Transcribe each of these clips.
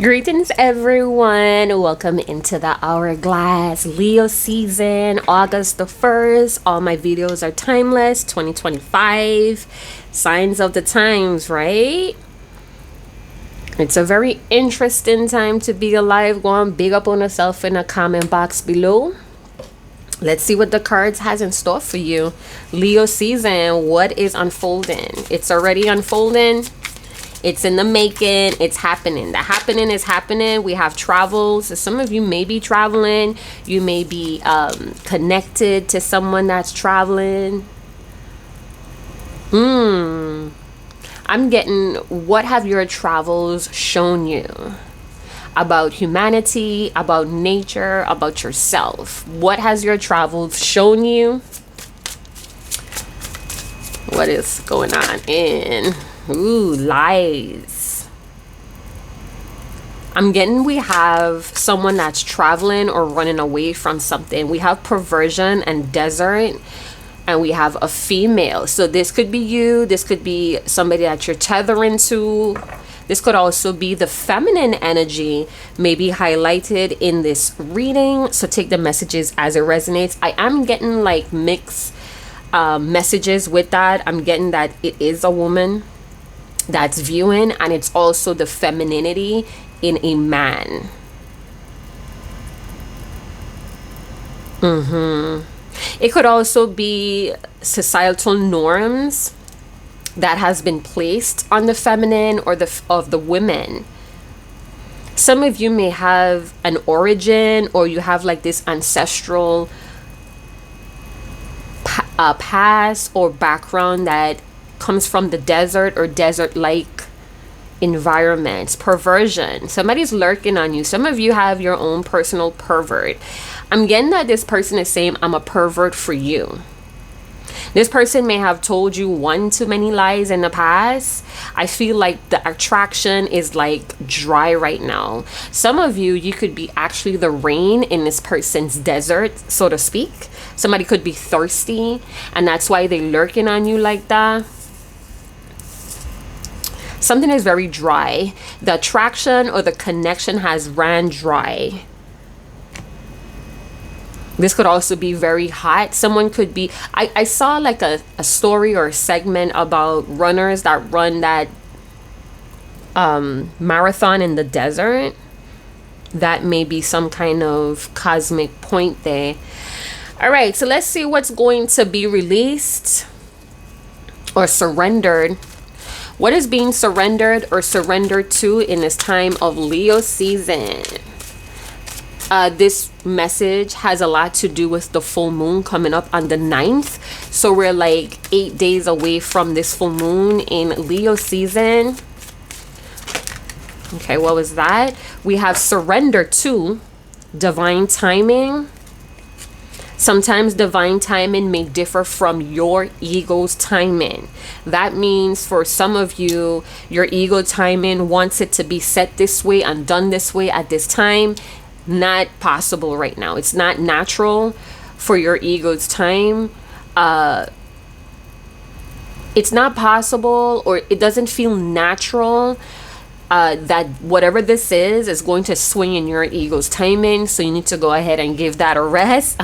Greetings, everyone. Welcome into the Hourglass Leo season, August the 1st. All my videos are timeless, 2025. Signs of the times, right? It's a very interesting time to be alive. Go on, big up on yourself in the comment box below. Let's see what the cards has in store for you. Leo season, what is unfolding? It's already unfolding. It's in the making. It's happening. The happening is happening. We have travels. So some of you may be traveling. You may be connected to someone that's traveling. I'm getting, what have your travels shown you about humanity, about nature, about yourself? What has your travels shown you? What is going on in? Ooh, lies. I'm getting, we have someone that's traveling or running away from something. We have perversion and desert, and we have a female. So this could be you. This could be somebody that you're tethering to. This could also be the feminine energy, maybe highlighted in this reading. So take the messages as it resonates. I am getting like mixed messages with that. I'm getting that it is a woman that's viewing, and it's also the femininity in a man. It could also be societal norms that has been placed on the feminine or of the women. Some of you may have an origin, or you have like this ancestral past or background that comes from the desert or desert-like environments. Perversion. Somebody's lurking on you. Some of you have your own personal pervert. I'm getting that this person is saying, I'm a pervert for you. This person may have told you one too many lies in the past. I feel like the attraction is like dry right now. Some of you, you could be actually the rain in this person's desert, so to speak. Somebody could be thirsty, and that's why they're lurking on you like that. Something is very dry. The attraction or the connection has ran dry. This could also be very hot. Someone could be, I saw like a story or a segment about runners that run that marathon in the desert. That may be some kind of cosmic point there. All right, so let's see what's going to be released or surrendered. What is being surrendered or surrendered to in this time of Leo season? This message has a lot to do with the full moon coming up on the 9th. So we're like 8 days away from this full moon in Leo season. Okay, what was that? We have surrender to divine timing. Sometimes divine timing may differ from your ego's timing. That means for some of you, your ego timing wants it to be set this way and done this way at this time. Not possible right now. It's not natural for your ego's time. It's not possible, or it doesn't feel natural that whatever this is going to swing in your ego's timing. So you need to go ahead and give that a rest.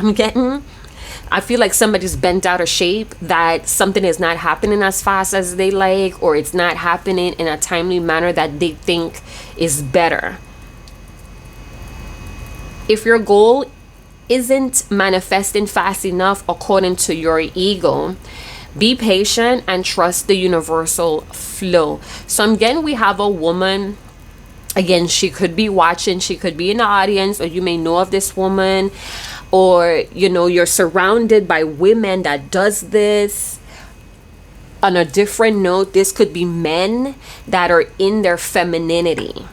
I feel like somebody's bent out of shape, that something is not happening as fast as they like, or it's not happening in a timely manner that they think is better. If your goal isn't manifesting fast enough according to your ego, be patient and trust the universal flow. So again, we have a woman. Again, she could be watching, she could be in the audience, or you may know of this woman, or you know, you're surrounded by women that does this. On a different note, this could be men that are in their femininity,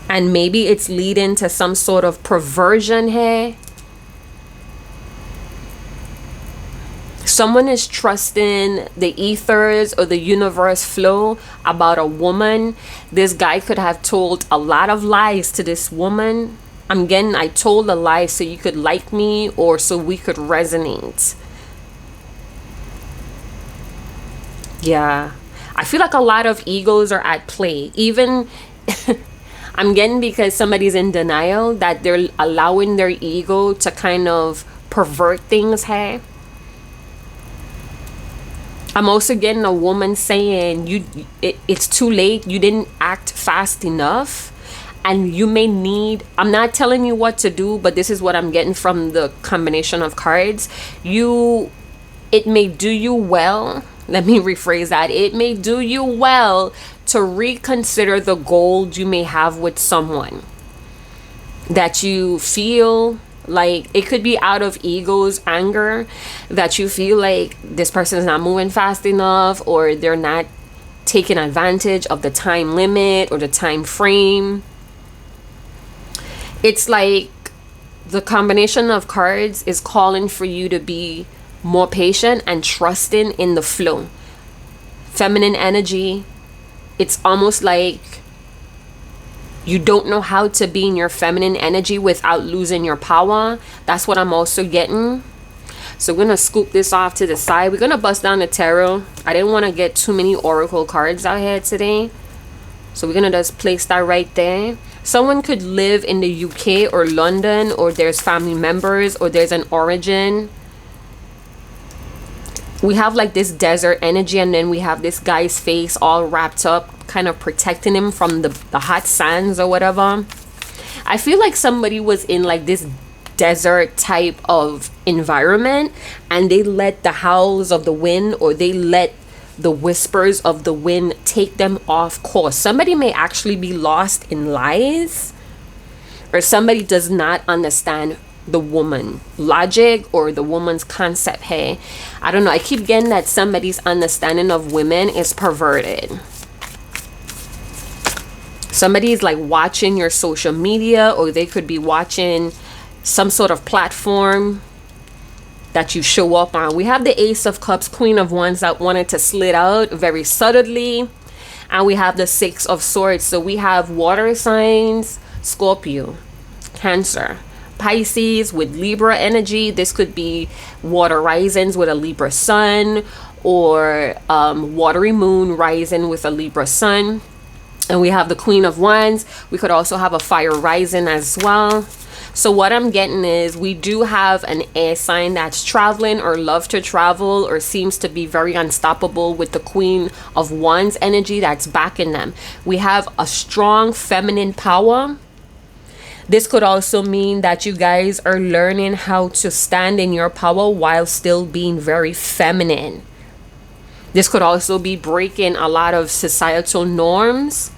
and maybe it's leading to some sort of perversion here. Someone is trusting the ethers or the universe flow about a woman. This guy could have told a lot of lies to this woman. I told a lie so you could like me, or so we could resonate. Yeah. I feel like a lot of egos are at play. Even I'm getting because somebody's in denial that they're allowing their ego to kind of pervert things. Hey, I'm also getting a woman saying it's too late, you didn't act fast enough, and you may need, I'm not telling you what to do, but this is what I'm getting from the combination of cards. It may do you well, let me rephrase that, it may do you well to reconsider the gold you may have with someone that you feel like, it could be out of ego's anger, that you feel like this person is not moving fast enough, or they're not taking advantage of the time limit or the time frame. It's like the combination of cards is calling for you to be more patient and trusting in the flow. Feminine energy, it's almost like you don't know how to be in your feminine energy without losing your power. That's what I'm also getting. So we're gonna scoop this off to the side. We're gonna bust down the tarot. I didn't want to get too many oracle cards out here today, so we're gonna just place that right there. Someone could live in the UK or London, or there's family members, or there's an origin. We have like this desert energy, and then we have this guy's face all wrapped up, kind of protecting him from the hot sands or whatever. I feel like somebody was in like this desert type of environment, and they let the howls of the wind, or they let the whispers of the wind take them off course. Somebody may actually be lost in lies, or somebody does not understand the woman logic or the woman's concept. Hey, I don't know, I keep getting that somebody's understanding of women is perverted. Somebody's like watching your social media, or they could be watching some sort of platform that you show up on. We have the Ace of Cups, Queen of Wands that wanted to slid out very subtly, and we have the Six of Swords. So we have water signs, Scorpio, Cancer, Pisces with Libra energy. This could be water risings with a Libra sun, or watery moon rising with a Libra sun. And we have the Queen of Wands. We could also have a fire rising as well. So what I'm getting is we do have an air sign that's traveling, or love to travel, or seems to be very unstoppable with the Queen of Wands energy that's backing them. We have a strong feminine power. This could also mean that you guys are learning how to stand in your power while still being very feminine. This could also be breaking a lot of societal norms,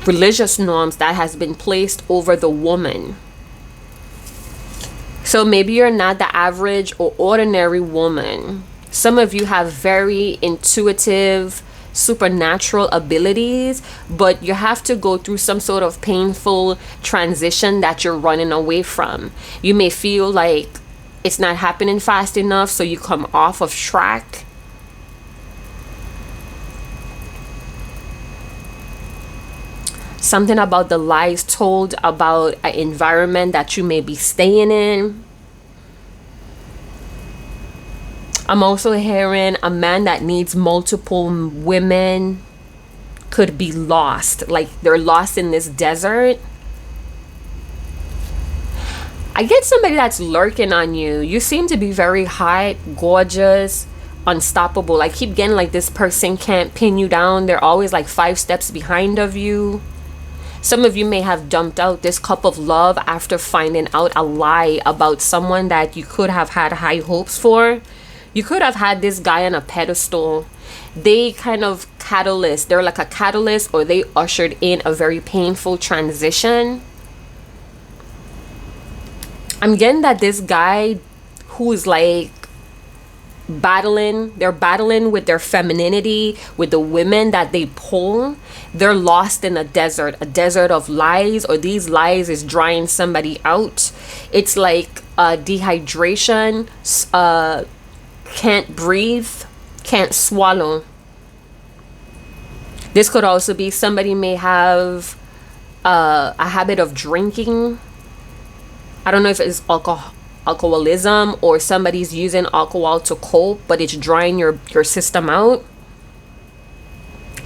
religious norms that has been placed over the woman. So maybe you're not the average or ordinary woman. Some of you have very intuitive, supernatural abilities, but you have to go through some sort of painful transition that you're running away from. You may feel like it's not happening fast enough, so you come off of track. Something about the lies told about an environment that you may be staying in. I'm also hearing a man that needs multiple women could be lost. Like they're lost in this desert. I get somebody that's lurking on you. You seem to be very hot, gorgeous, unstoppable. I keep getting like this person can't pin you down. They're always like 5 steps behind of you. Some of you may have dumped out this cup of love after finding out a lie about someone that you could have had high hopes for. You could have had this guy on a pedestal. They kind of catalyst. They're like a catalyst, or they ushered in a very painful transition. I'm getting that this guy who's like they're battling with their femininity, with the women that they pull. They're lost in a desert of lies, or these lies is drying somebody out. It's like dehydration, can't breathe, can't swallow. This could also be somebody may have a habit of drinking. I don't know if it's alcoholism, or somebody's using alcohol to cope, but it's drying your system out.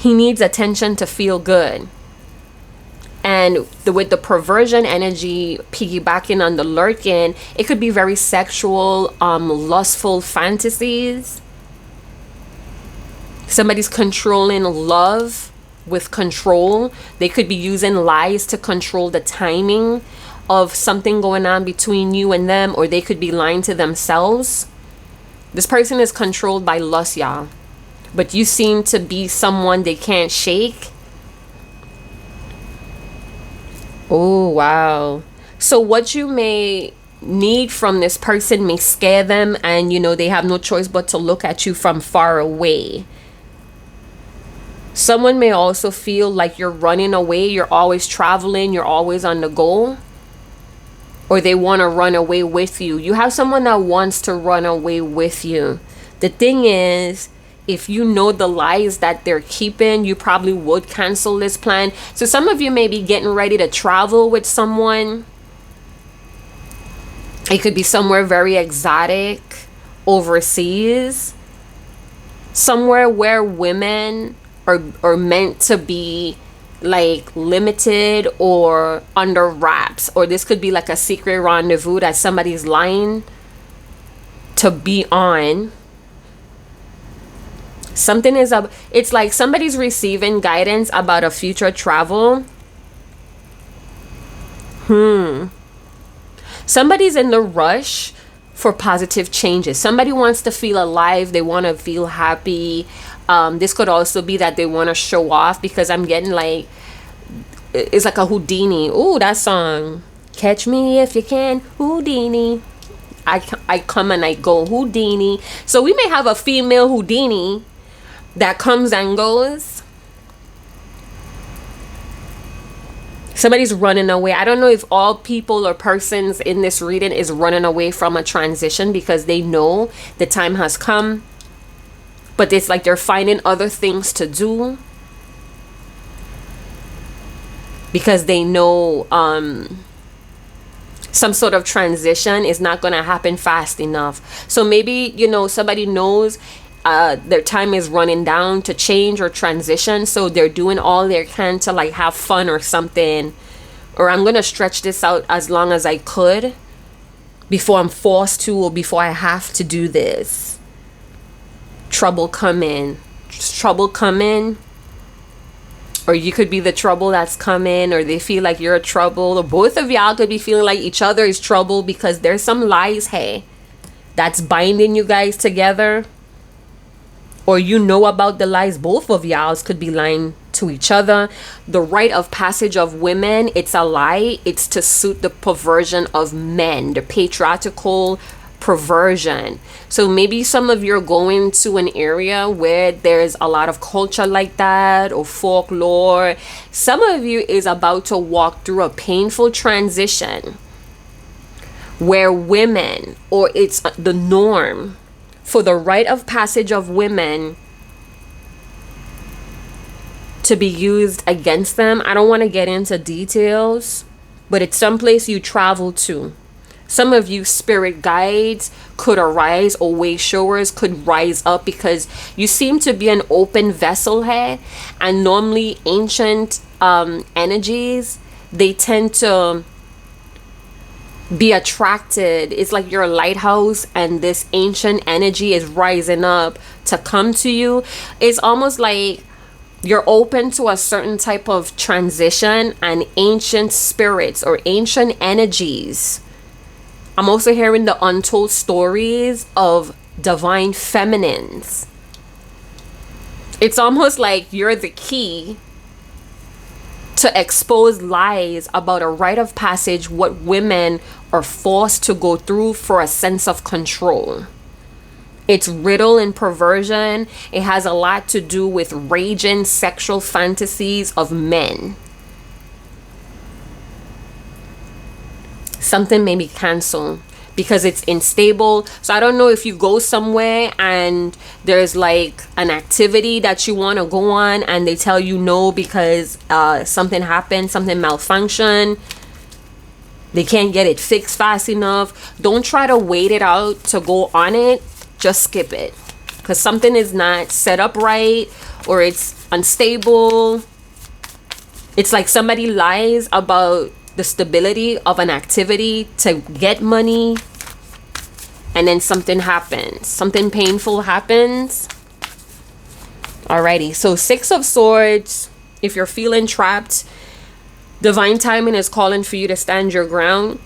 He needs attention to feel good. And with the perversion energy piggybacking on the lurking, it could be very sexual, lustful fantasies. Somebody's controlling love with control. They could be using lies to control the timing of something going on between you and them, or they could be lying to themselves. This person is controlled by lust, y'all. But you seem to be someone they can't shake. Oh, wow. So what you may need from this person may scare them, and, you know, they have no choice but to look at you from far away. Someone may also feel like you're running away. You're always traveling. You're always on the go. Or they want to run away with you. You have someone that wants to run away with you. The thing is, if you know the lies that they're keeping, you probably would cancel this plan. So some of you may be getting ready to travel with someone. It could be somewhere very exotic, overseas. Somewhere where women are meant to be like limited or under wraps. Or this could be like a secret rendezvous that somebody's lying to be on. Something is up. It's like somebody's receiving guidance about a future travel. Somebody's in the rush for positive changes. Somebody wants to feel alive. They want to feel happy. This could also be that they want to show off, because I'm getting like, it's like a Houdini. Ooh, that song. Catch me if you can, Houdini. I come and I go, Houdini. So we may have a female Houdini that comes and goes. Somebody's running away. I don't know if all people or persons in this reading is running away from a transition because they know the time has come. But it's like they're finding other things to do, because they know some sort of transition is not going to happen fast enough. So maybe, you know, somebody knows their time is running down to change or transition, so they're doing all they can to like have fun or something, or I'm gonna stretch this out as long as I could before I'm forced to, or before I have to do this. Trouble coming, or you could be the trouble that's coming, or they feel like you're a trouble, or both of y'all could be feeling like each other is trouble, because there's some lies, hey, that's binding you guys together. Or you know about the lies. Both of y'all could be lying to each other. The rite of passage of women, it's a lie. It's to suit the perversion of men, the patriarchal perversion. So maybe some of you are going to an area where there's a lot of culture like that, or folklore. Some of you is about to walk through a painful transition where women, or it's the norm for the rite of passage of women to be used against them. I don't want to get into details, but it's someplace you travel to. Some of you spirit guides could arise, or way showers could rise up, because you seem to be an open vessel here. And normally ancient energies, they tend to be attracted. It's like you're a lighthouse and this ancient energy is rising up to come to you. It's almost like you're open to a certain type of transition, and ancient spirits or ancient energies. I'm also hearing the untold stories of divine feminines. It's almost like you're the key to expose lies about a rite of passage, what women are forced to go through for a sense of control. It's riddle and perversion. It has a lot to do with raging sexual fantasies of men. Something may be canceled because it's unstable. So I don't know if you go somewhere and there's like an activity that you want to go on and they tell you no because something happened, something malfunctioned. They can't get it fixed fast enough. Don't try to wait it out to go on it. Just skip it, because something is not set up right, or it's unstable. It's like somebody lies about the stability of an activity to get money, and then something happens. Something painful happens. Alrighty, so Six of Swords. If you're feeling trapped, divine timing is calling for you to stand your ground.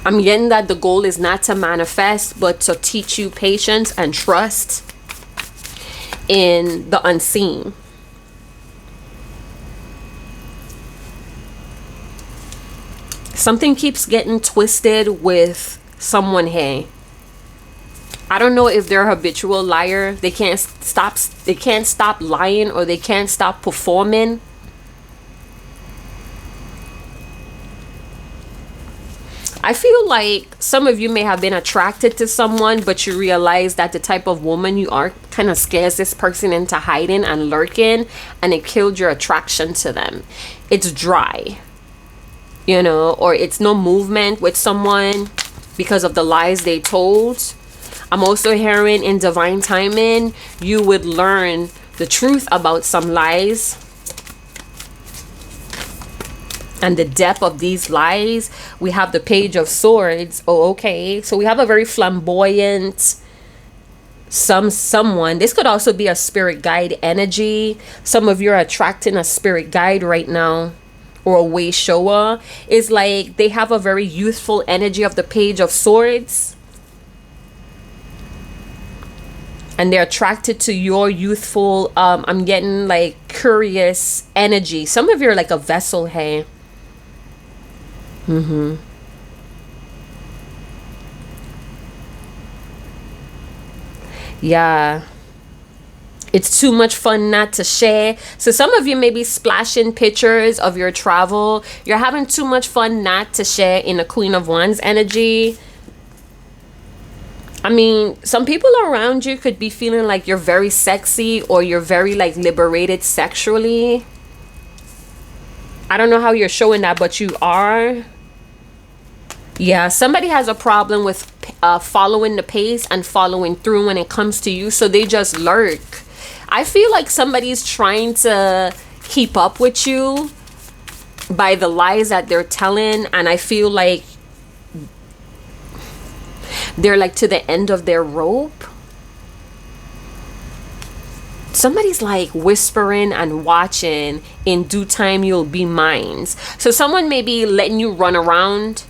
I'm getting that the goal is not to manifest, but to teach you patience and trust in the unseen. Something keeps getting twisted with someone here. I don't know if they're a habitual liar. They can't stop lying, or they can't stop performing. I feel like some of you may have been attracted to someone, but you realize that the type of woman you are kind of scares this person into hiding and lurking, and it killed your attraction to them. It's dry, you know, or it's no movement with someone because of the lies they told. I'm also hearing in divine timing, you would learn the truth about some lies. And the depth of these lies. We have the Page of Swords. Oh, okay. So we have a very flamboyant someone. This could also be a spirit guide energy. Some of you are attracting a spirit guide right now, or a way shower. It's like they have a very youthful energy of the Page of Swords, and they're attracted to your youthful, I'm getting like curious energy. Some of you are like a vessel here. Yeah, it's too much fun not to share. So some of you may be splashing pictures of your travel. You're having too much fun not to share in the Queen of Wands energy. I mean, some people around you could be feeling like you're very sexy, or you're very like liberated sexually. I don't know how you're showing that, but you are. Yeah, somebody has a problem with following the pace and following through when it comes to you, so they just lurk. I feel like somebody's trying to keep up with you by the lies that they're telling, and I feel like they're like to the end of their rope. Somebody's like whispering and watching, in due time you'll be mine. So someone may be letting you run around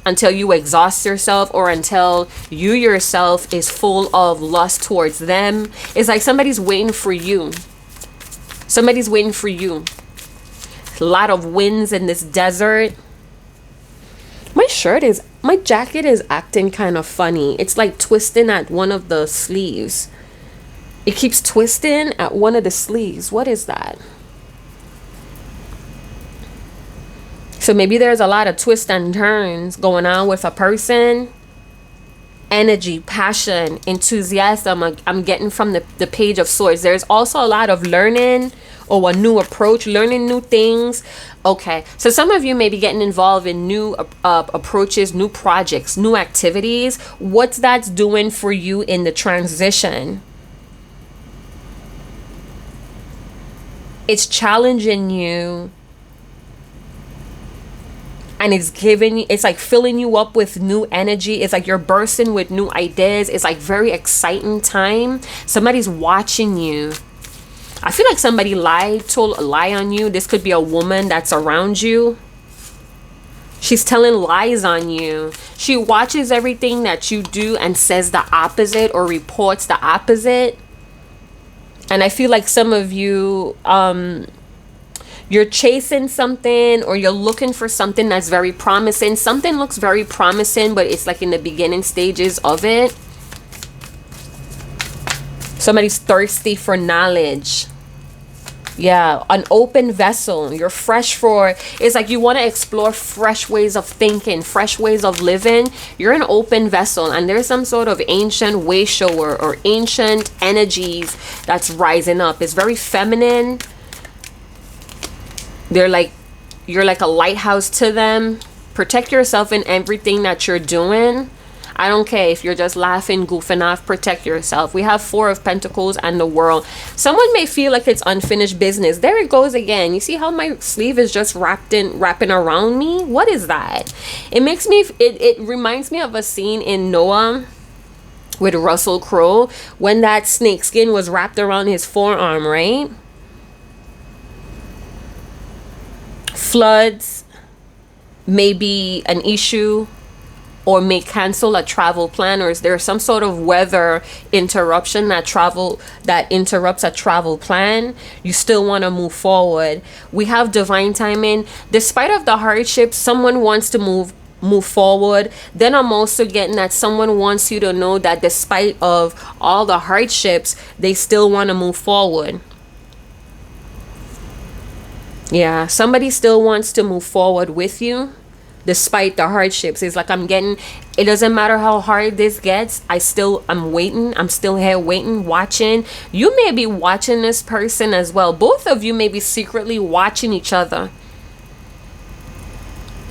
until you exhaust yourself, or until you yourself is full of lust towards them. It's like somebody's waiting for you. Somebody's waiting for you. A lot of winds in this desert. My jacket is acting kind of funny. It's like twisting at one of the sleeves. It keeps twisting at one of the sleeves. What is that? So maybe there's a lot of twists and turns going on with a person. Energy, passion, enthusiasm, I'm getting from the Page of Swords. There's also a lot of learning, or a new approach, learning new things. Okay, so some of you may be getting involved in new approaches, new projects, new activities. What's that's doing for you in the transition? It's challenging you, and it's like filling you up with new energy. It's like you're bursting with new ideas. It's like very exciting time. Somebody's watching you. I feel like somebody told a lie on you. This could be a woman that's around you. She's telling lies on you. She watches everything that you do and says the opposite, or reports the opposite. And I feel like some of you, you're chasing something, or you're looking for something that's very promising. Something looks very promising, but it's like in the beginning stages of it. Somebody's thirsty for knowledge. Yeah, an open vessel. You're fresh for, it's like you want to explore fresh ways of thinking, fresh ways of living. You're an open vessel, and there's some sort of ancient way shower or ancient energies that's rising up. It's very feminine. You're like a lighthouse to them. Protect yourself in everything that you're doing. I don't care if you're just laughing, goofing off, protect yourself. We have Four of Pentacles and the World. Someone may feel like it's unfinished business. There it goes again. You see how my sleeve is just wrapping around me? What is that? It makes me, it reminds me of a scene in Noah with Russell Crowe when that snake skin was wrapped around his forearm, right? Floods may be an issue or may cancel a travel plan, or is there some sort of weather interruption that interrupts a travel plan. You still want to move forward. We have divine timing. Despite of the hardships, someone wants to move forward. Then I'm also getting that someone wants you to know that despite of all the hardships, they still want to move forward. Yeah, somebody still wants to move forward with you despite the hardships. It's like I'm getting, it doesn't matter how hard this gets, I'm waiting. I'm still here waiting, watching. You may be watching this person as well. Both of you may be secretly watching each other.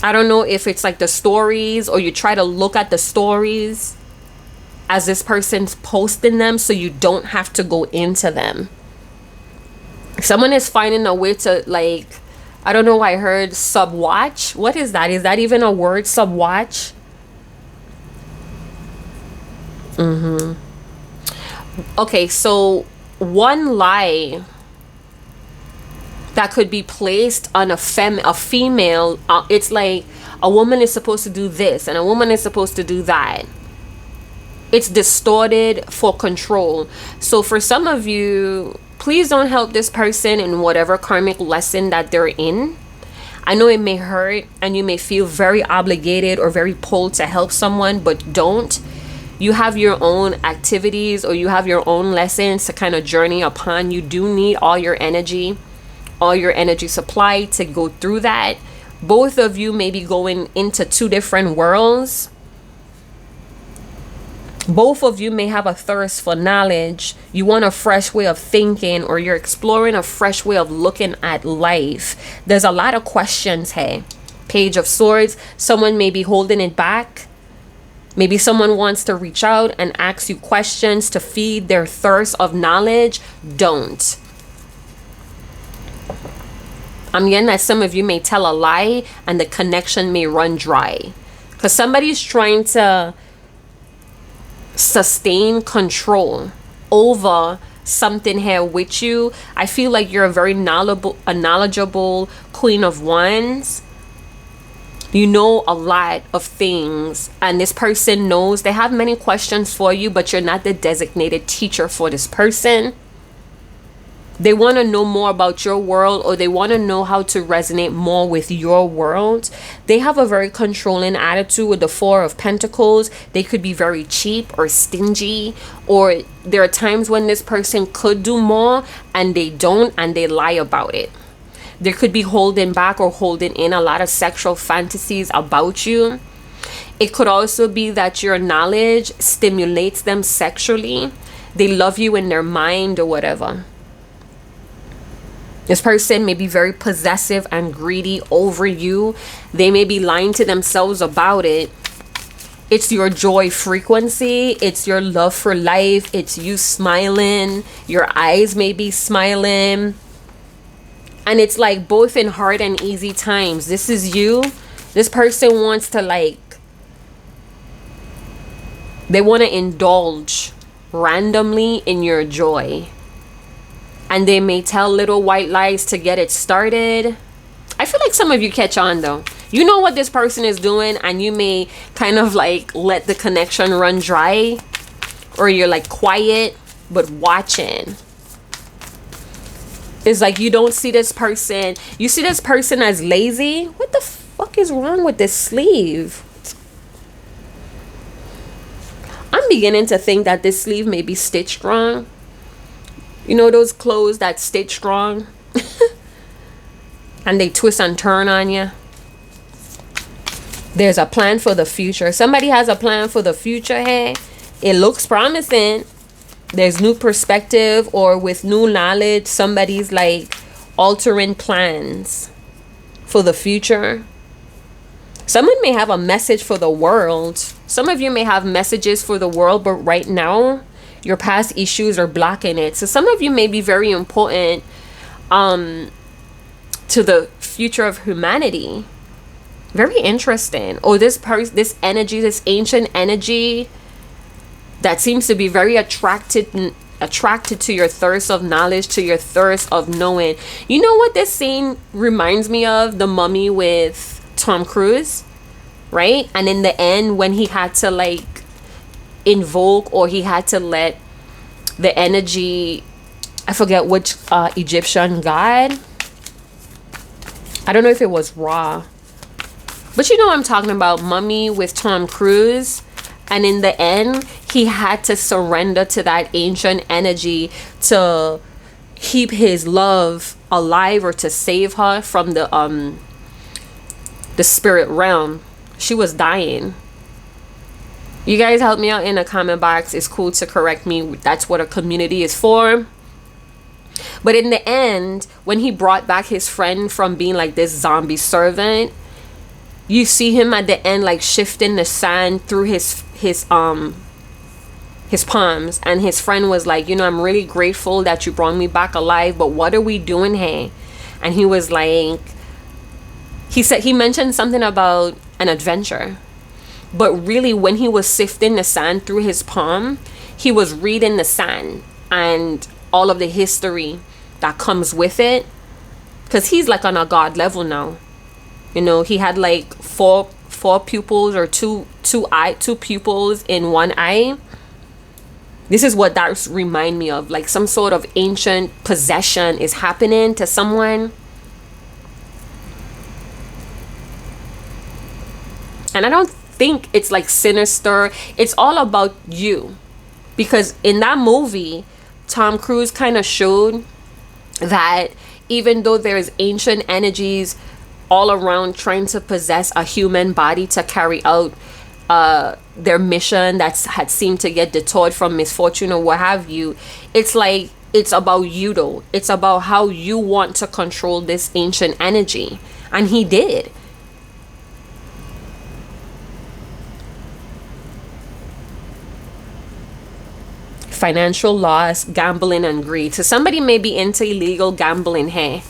I don't know if it's like the stories, or you try to look at the stories as this person's posting them so you don't have to go into them. Someone is finding a way to, like, I don't know why I heard sub-watch. What is that? Is that even a word, sub-watch? Okay, so one lie that could be placed on a female, it's like a woman is supposed to do this and a woman is supposed to do that. It's distorted for control. So for some of you, please don't help this person in whatever karmic lesson that they're in. I know it may hurt and you may feel very obligated or very pulled to help someone, but don't. You have your own activities or you have your own lessons to kind of journey upon. You do need all your energy supply to go through that. Both of you may be going into two different worlds. Both of you may have a thirst for knowledge. You want a fresh way of thinking, or you're exploring a fresh way of looking at life. There's a lot of questions here. Page of Swords. Someone may be holding it back. Maybe someone wants to reach out and ask you questions to feed their thirst of knowledge. Don't. I'm getting that some of you may tell a lie and the connection may run dry. Because somebody's trying to sustain control over something here with you. I feel like you're a very knowledgeable Queen of Wands. You know a lot of things, and this person knows. They have many questions for you, but you're not the designated teacher for this person. They want to know more about your world, or they want to know how to resonate more with your world. They have a very controlling attitude with the Four of Pentacles. They could be very cheap or stingy, or there are times when this person could do more and they don't, and they lie about it. They could be holding back or holding in a lot of sexual fantasies about you. It could also be that your knowledge stimulates them sexually. They love you in their mind or whatever. This person may be very possessive and greedy over you. They may be lying to themselves about it. It's your joy frequency. It's your love for life. It's you smiling. Your eyes may be smiling. And it's like both in hard and easy times. This is you. This person wants to they want to indulge randomly in your joy. And they may tell little white lies to get it started. I feel like some of you catch on though. You know what this person is doing, and you may kind of like let the connection run dry, or you're like quiet but watching. It's like you don't see this person. You see this person as lazy. What the fuck is wrong with this sleeve? I'm beginning to think that this sleeve may be stitched wrong. You know those clothes that stitch wrong? And they twist and turn on you? There's a plan for the future. Somebody has a plan for the future here. It looks promising. There's new perspective, or with new knowledge, somebody's like altering plans for the future. Someone may have a message for the world. Some of you may have messages for the world, but right now your past issues are blocking it. So some of you may be very important to the future of humanity. Very interesting. Or this energy, this ancient energy that seems to be very attracted to your thirst of knowledge, to your thirst of knowing. You know what this scene reminds me of? The Mummy with Tom Cruise, right? And in the end, when he had to like invoke, or he had to let the energy, I forget which Egyptian god, I don't know if it was Ra, but you know what I'm talking about, Mummy with Tom Cruise. And in the end, he had to surrender to that ancient energy to keep his love alive, or to save her from the spirit realm. She was dying. You guys help me out in the comment box. It's cool to correct me. That's what a community is for. But in the end, when he brought back his friend from being like this zombie servant, you see him at the end like shifting the sand through his palms, and his friend was like, you know, I'm really grateful that you brought me back alive, but what are we doing here? And he was like, he mentioned something about an adventure, but really when he was sifting the sand through his palm, he was reading the sand and all of the history that comes with it, because he's like on a god level now. You know, he had like four pupils, or two pupils in one eye. This is what that remind me of, like some sort of ancient possession is happening to someone. And I don't think it's like sinister. It's all about you, because in that movie, Tom Cruise kind of showed that even though there's ancient energies all around trying to possess a human body to carry out their mission that had seemed to get detoured from misfortune or what have you, it's like, it's about you though. It's about how you want to control this ancient energy. And he did. Financial loss, gambling, and greed. So somebody may be into illegal gambling here.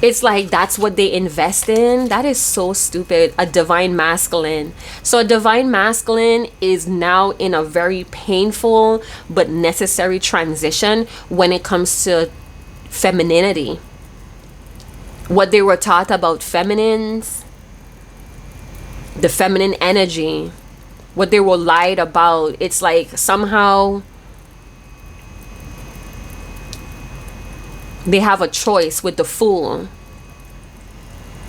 It's like that's what they invest in. That is so stupid. A divine masculine. So a divine masculine is now in a very painful but necessary transition when it comes to femininity. What they were taught about feminines, the feminine energy, what they were lied about, it's like somehow they have a choice with the Fool.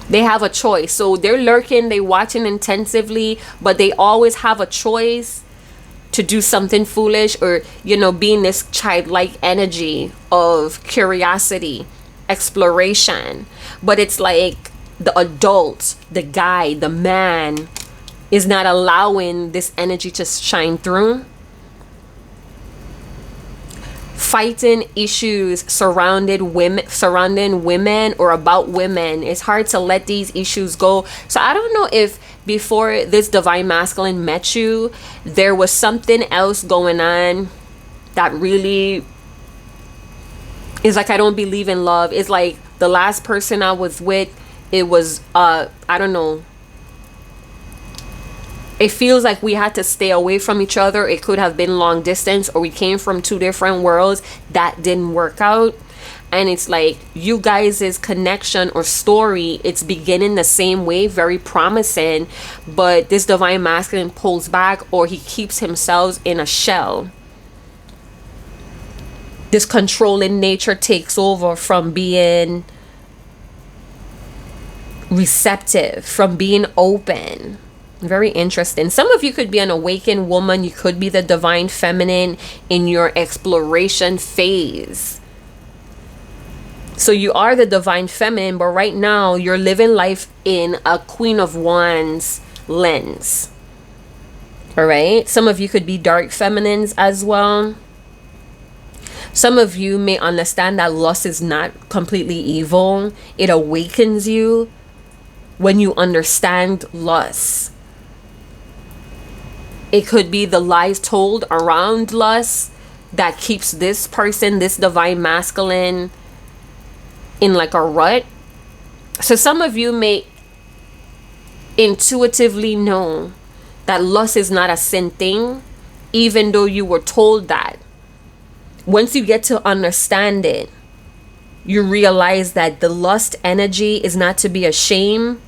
They have a choice. So they're lurking, they watching intensively, but they always have a choice to do something foolish, or, you know, being this childlike energy of curiosity, exploration. But it's like the adult, the guy, the man is not allowing this energy to shine through. Fighting issues surrounding women or about women. It's hard to let these issues go. So I don't know if before this divine masculine met you, there was something else going on that really is like, I don't believe in love. It's like the last person I was with, it was I don't know, it feels like we had to stay away from each other. It could have been long distance, or we came from two different worlds. That didn't work out. And it's like you guys' connection or story, it's beginning the same way, very promising, but this divine masculine pulls back, or he keeps himself in a shell. This controlling nature takes over from being receptive, from being open. Very interesting. Some of you could be an awakened woman. You could be the divine feminine in your exploration phase. So you are the divine feminine, but right now you're living life in a Queen of Wands lens. All right. Some of you could be dark feminines as well. Some of you may understand that lust is not completely evil. It awakens you when you understand lust. It could be the lies told around lust that keeps this person, this divine masculine, in like a rut. So some of you may intuitively know that lust is not a sin thing, even though you were told that. Once you get to understand it, you realize that the lust energy is not to be ashamed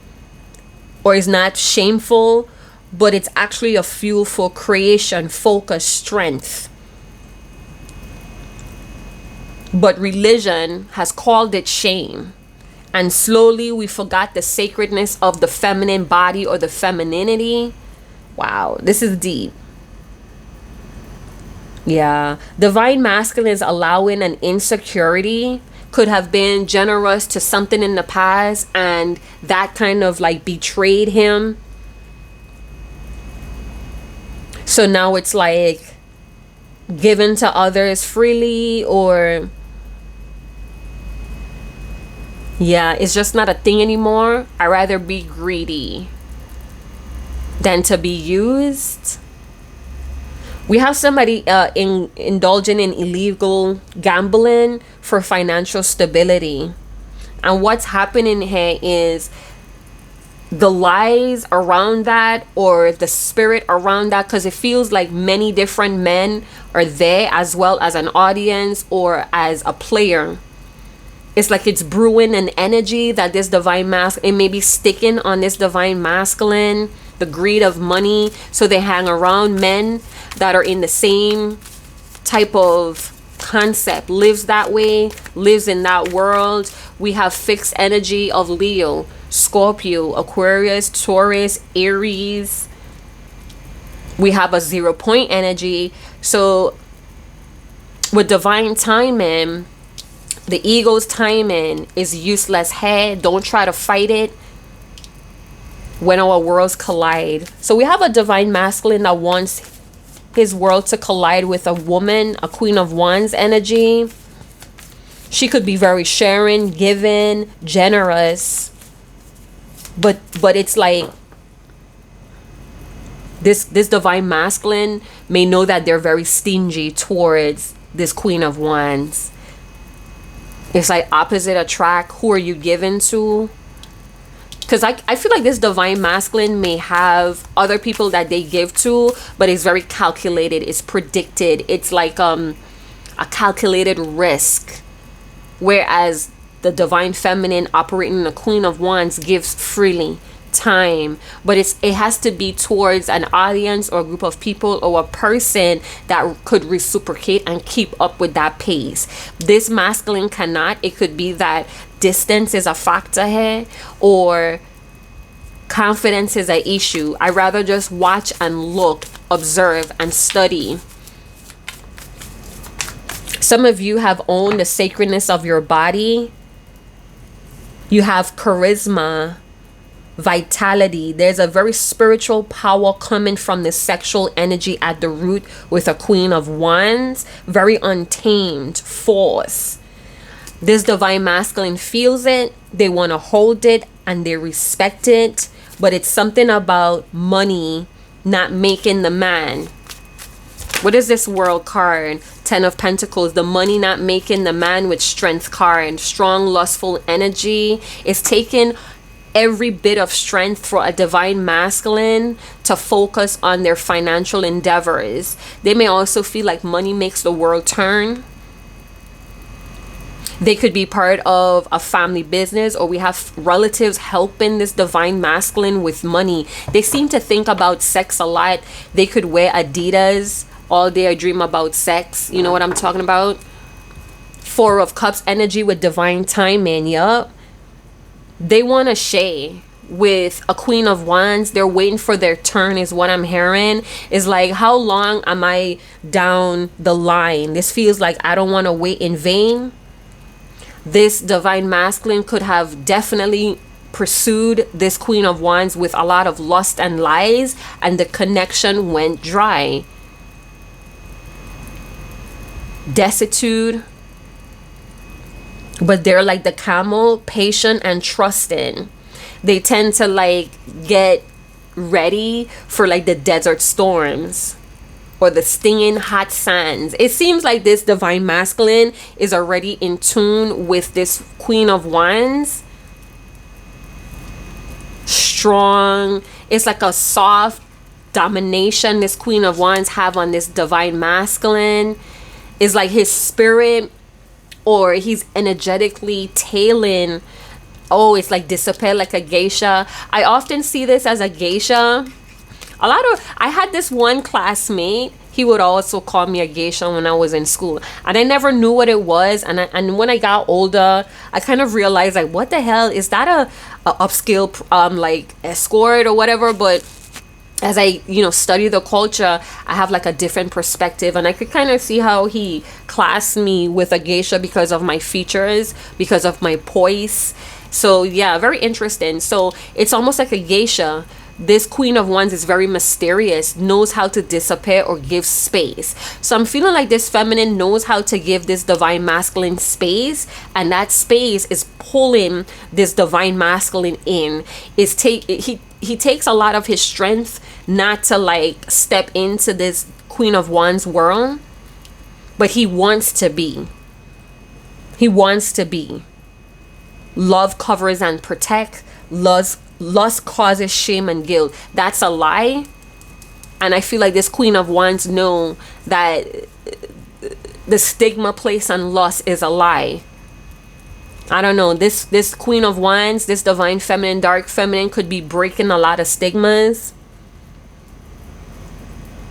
or is not shameful, but it's actually a fuel for creation, focus, strength. But religion has called it shame. And slowly we forgot the sacredness of the feminine body or the femininity. Wow, this is deep. Yeah, divine masculine is allowing an insecurity. Could have been generous to something in the past, and that kind of like betrayed him. So now it's like given to others freely, or yeah, it's just not a thing anymore. I'd rather be greedy than to be used. We have somebody indulging in illegal gambling for financial stability. And what's happening here is the lies around that, or the spirit around that, because it feels like many different men are there as well as an audience or as a player. It's like it's brewing an energy that this divine masculine, it may be sticking on this divine masculine, the greed of money. So they hang around men that are in the same type of concept, lives that way, lives in that world. We have fixed energy of Leo, Scorpio, Aquarius, Taurus, Aries. We have a 0 point energy. So with divine timing, the ego's timing is useless. Hey, don't try to fight it when our worlds collide. So we have a divine masculine that wants his world to collide with a woman, a Queen of Wands energy. She could be very sharing, giving, generous. But it's like this divine masculine may know that they're very stingy towards this Queen of Wands. It's like opposite attract. Who are you giving to? Because I feel like this divine masculine may have other people that they give to, but it's very calculated. It's predicted. It's like a calculated risk. Whereas the divine feminine operating in the Queen of Wands gives freely, time, but it has to be towards an audience or a group of people or a person that could reciprocate and keep up with that pace. This masculine cannot. It could be that distance is a factor here, or confidence is an issue. I rather just watch and look, observe and study. Some of you have owned the sacredness of your body. You have charisma, vitality. There's a very spiritual power coming from the sexual energy at the root with a Queen of Wands. Very untamed force. This divine masculine feels it. They want to hold it and they respect it. But it's something about money not making the man. What is this World card? 10 of Pentacles. The money not making the man with Strength card. Strong, lustful energy. It's taking every bit of strength for a divine masculine to focus on their financial endeavors. They may also feel like money makes the world turn. They could be part of a family business, or we have relatives helping this divine masculine with money. They seem to think about sex a lot. They could wear Adidas all day, dream about sex. You know what I'm talking about? 4 of Cups energy with divine timing. Yup. They want to share with a Queen of Wands. They're waiting for their turn is what I'm hearing. Is like, how long am I down the line? This feels like I don't want to wait in vain. This divine masculine could have definitely pursued this Queen of Wands with a lot of lust and lies, and the connection went dry. Destitute. But they're like the camel, patient and trusting. They tend to like get ready for like the desert storms or the stinging hot sands. It seems like this divine masculine is already in tune with this Queen of Wands. Strong. It's like a soft domination this Queen of Wands have on this divine masculine. Is like his spirit, or he's energetically tailing. Oh, it's like disappear like a geisha. I often see this as a geisha. I had this one classmate, he would also call me a geisha when I was in school, and I never knew what it was. And when I got older, I kind of realized, like, what the hell is that, a upscale like escort or whatever? But as I study the culture, I have like a different perspective, and I could kind of see how he classed me with a geisha because of my features, because of my poise. So yeah, very interesting. So it's almost like a geisha. This Queen of Wands is very mysterious, knows how to disappear or give space. So I'm feeling like this feminine knows how to give this divine masculine space, and that space is pulling this divine masculine in. He takes a lot of his strength not to like step into this Queen of Wands world, but he wants to be. He wants to be. Love covers and protect. Lust causes shame and guilt. That's a lie. And I feel like this Queen of Wands know that the stigma placed on lust is a lie. I don't know. This Queen of Wands, this divine feminine, dark feminine, could be breaking a lot of stigmas.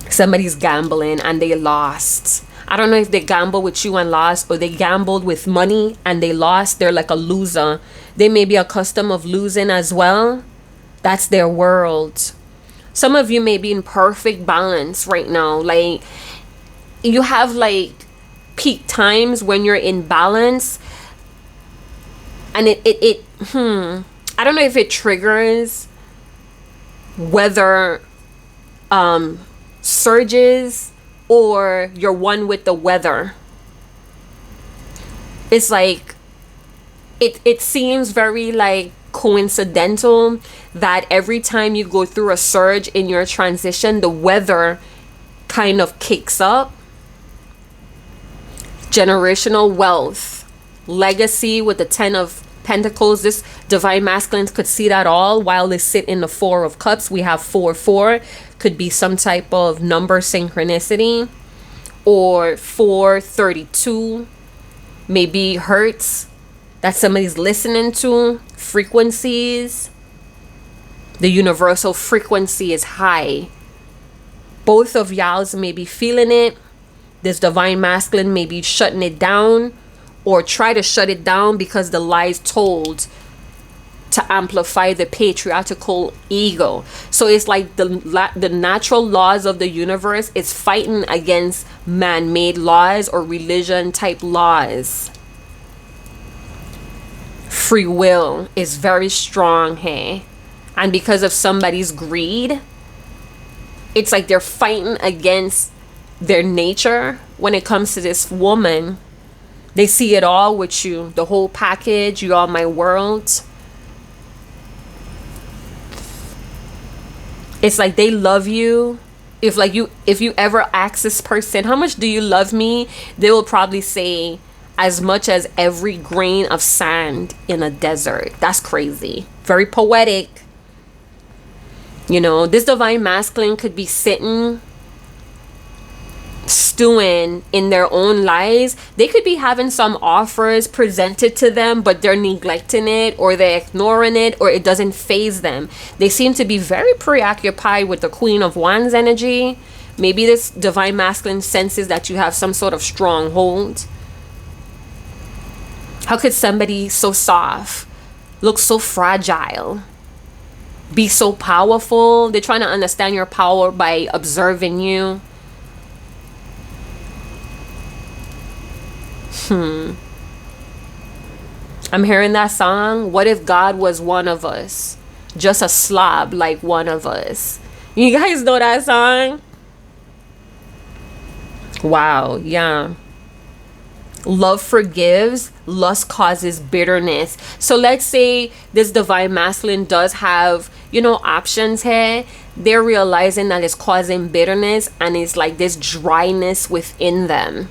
Somebody's gambling and they lost. I don't know if they gambled with you and lost, or they gambled with money and they lost. They're like a loser. They may be accustomed of losing as well. That's their world. Some of you may be in perfect balance right now. Like, you have like peak times when you're in balance, and I don't know if it triggers whether surges or you're one with the weather. It's like it seems very like coincidental that every time you go through a surge in your transition, the weather kind of kicks up. Generational wealth, legacy with the 10 of Pentacles. This divine masculine could see that all while they sit in the 4 of Cups. We have 4-4. Could be some type of number synchronicity, or 432, maybe hertz that somebody's listening to, frequencies. The universal frequency is high. Both of y'all's may be feeling it. This divine masculine may be shutting it down, or try to shut it down because the lies told to amplify the patriarchal ego. So it's like the natural laws of the universe is fighting against man-made laws or religion type laws. Free will is very strong here. And because of somebody's greed, it's like they're fighting against their nature when it comes to this woman. They see it all with you, the whole package. You are my world. It's like they love you. If you ever ask this person, how much do you love me? They will probably say, as much as every grain of sand in a desert. That's crazy. Very poetic. This divine masculine could be sitting, stewing in their own lies. They could be having some offers presented to them, but they're neglecting it, or they're ignoring it, or it doesn't faze them. They seem to be very preoccupied with the Queen of Wands energy. Maybe this divine masculine senses that you have some sort of stronghold. How could somebody so soft look so fragile, be so powerful? They're trying to understand your power by observing you. I'm hearing that song. What if God was one of us? Just a slob like one of us. You guys know that song? Wow, yeah. Love forgives, lust causes bitterness. So let's say this divine masculine does have, options here, they're realizing that it's causing bitterness, and it's like this dryness within them.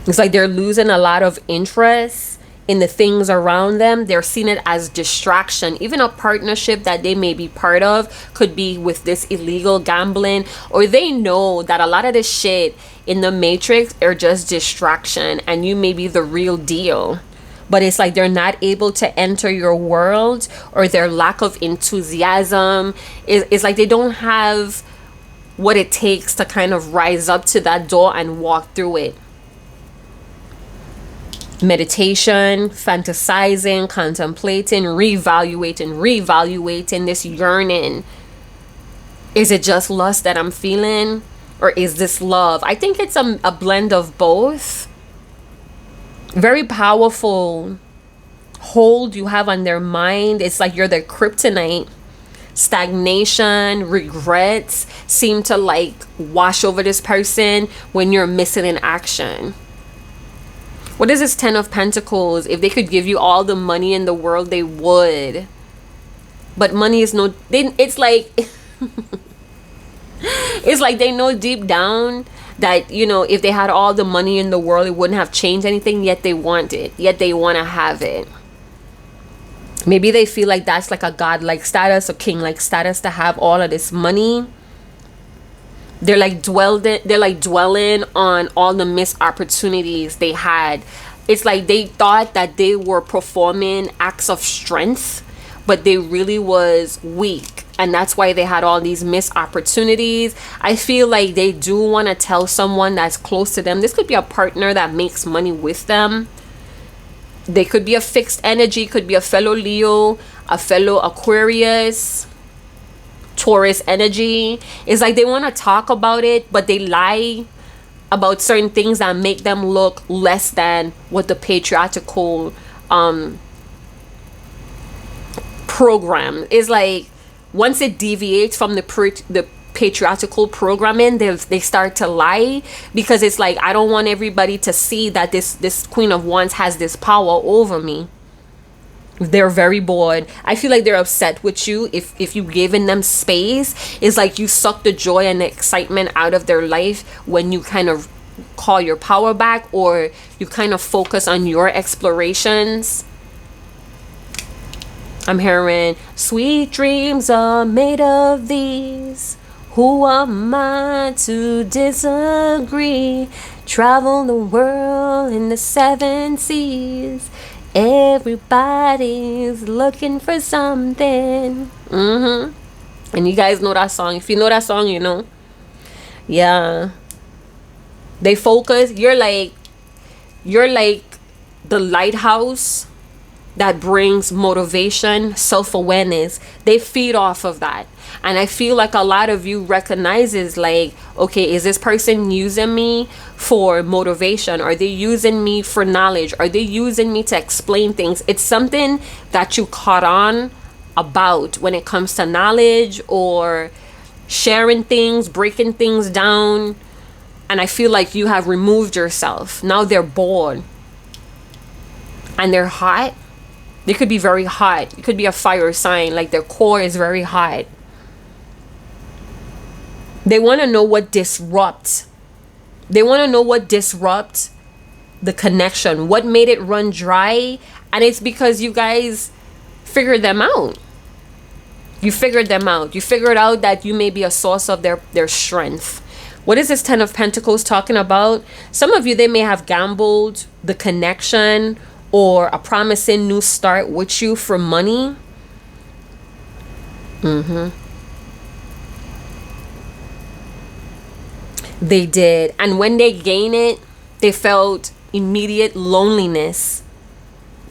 It's like they're losing a lot of interest in the things around them. They're seeing it as distraction. Even a partnership that they may be part of could be with this illegal gambling, or they know that a lot of this shit in the matrix are just distraction, and you may be the real deal. But it's like they're not able to enter your world, or their lack of enthusiasm is like they don't have what it takes to kind of rise up to that door and walk through it. Meditation, fantasizing, contemplating, reevaluating this yearning. Is it just lust that I'm feeling, or is this love? I think it's a blend of both. Very powerful hold you have on their mind. It's like you're their kryptonite. Stagnation, regrets seem to like wash over this person when you're missing in action. What is this 10 of Pentacles? If they could give you all the money in the world, they would. But money is no... It's like... it's like they know deep down that, if they had all the money in the world, it wouldn't have changed anything, yet they want it. Yet they want to have it. Maybe they feel like that's like a godlike status, a king-like status to have all of this money. They're like dwelling on all the missed opportunities they had. It's like they thought that they were performing acts of strength, but they really was weak. And that's why they had all these missed opportunities. I feel like they do want to tell someone that's close to them. This could be a partner that makes money with them. They could be a fixed energy, could be a fellow Leo, a fellow Aquarius, Taurus energy. It's like they want to talk about it, but they lie about certain things that make them look less than what the patriarchal program is. Like once it deviates from the patriarchal programming, they start to lie, because it's like, I don't want everybody to see that this Queen of Wands has this power over me. They're very bored. I feel like they're upset with you if you've given them space. It's like you suck the joy and the excitement out of their life when you kind of call your power back, or you kind of focus on your explorations. I'm hearing, sweet dreams are made of these. Who am I to disagree? Travel the world in the 7 seas. Everybody's looking for something. And you guys know that song. If you know that song, you know. Yeah. They focus. You're like the lighthouse that brings motivation, self-awareness. They feed off of that. And I feel like a lot of you recognizes like, okay, is this person using me for motivation? Are they using me for knowledge? Are they using me to explain things? It's something that you caught on about when it comes to knowledge or sharing things, breaking things down. And I feel like you have removed yourself. Now they're bored. And they're hot. They could be very hot. It could be a fire sign. Like their core is very hot. They want to know what disrupts. They want to know what disrupts the connection. What made it run dry? And it's because you guys figured them out. You figured them out. You figured out that you may be a source of their strength. What is this 10 of Pentacles talking about? Some of you, they may have gambled the connection or a promising new start with you for money. They did. And when they gain it, they felt immediate loneliness.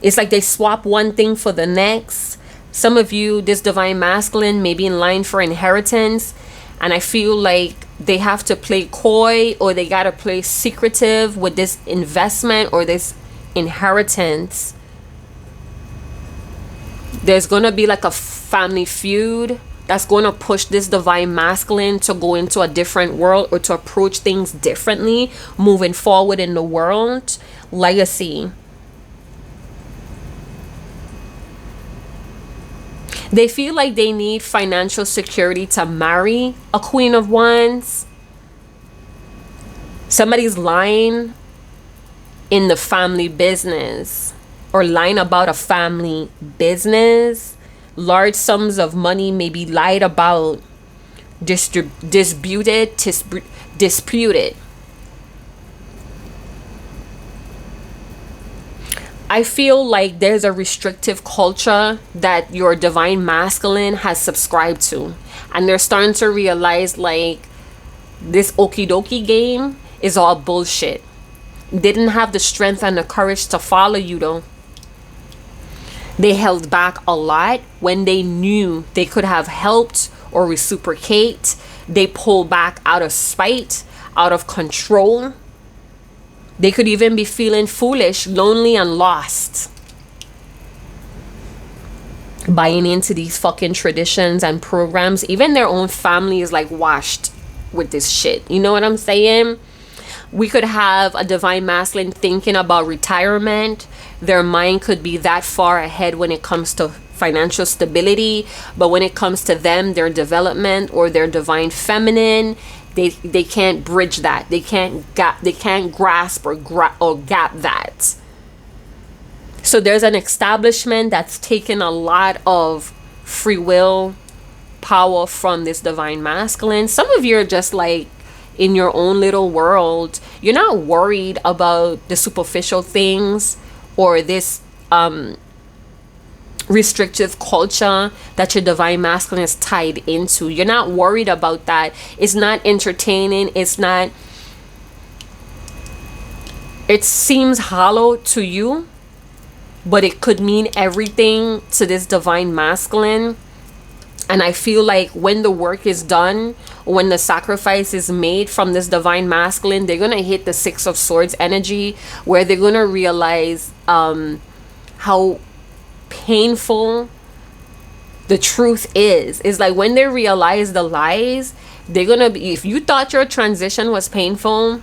It's like they swap one thing for the next. Some of you, this divine masculine may be in line for inheritance. And I feel like they have to play coy, or they got to play secretive with this investment or this inheritance. There's going to be like a family feud that's going to push this divine masculine to go into a different world, or to approach things differently moving forward in the world. Legacy. They feel like they need financial security to marry a Queen of Wands. Somebody's lying in the family business or lying about a family business. Large sums of money may be lied about, disputed. I feel like there's a restrictive culture that your divine masculine has subscribed to. And they're starting to realize like this okie dokie game is all bullshit. They didn't have the strength and the courage to follow you though. They held back a lot when they knew they could have helped or reciprocate. They pulled back out of spite, out of control. They could even be feeling foolish, lonely, and lost. Buying into these fucking traditions and programs. Even their own family is like washed with this shit. You know what I'm saying? We could have a divine masculine thinking about retirement. Their mind could be that far ahead when it comes to financial stability. But when it comes to them, their development or their divine feminine, they can't bridge that. They can't grasp or gap that. So there's an establishment that's taken a lot of free will power from this divine masculine. Some of you are just like in your own little world. You're not worried about the superficial things or this restrictive culture that your divine masculine is tied into. You're not worried about that. It's not entertaining. It seems hollow to you, but it could mean everything to this divine masculine. And I feel like when the work is done, when the sacrifice is made from this divine masculine, they're going to hit the Six of Swords energy, where they're going to realize how painful the truth is. It's like when they realize the lies, they're going to be, if you thought your transition was painful,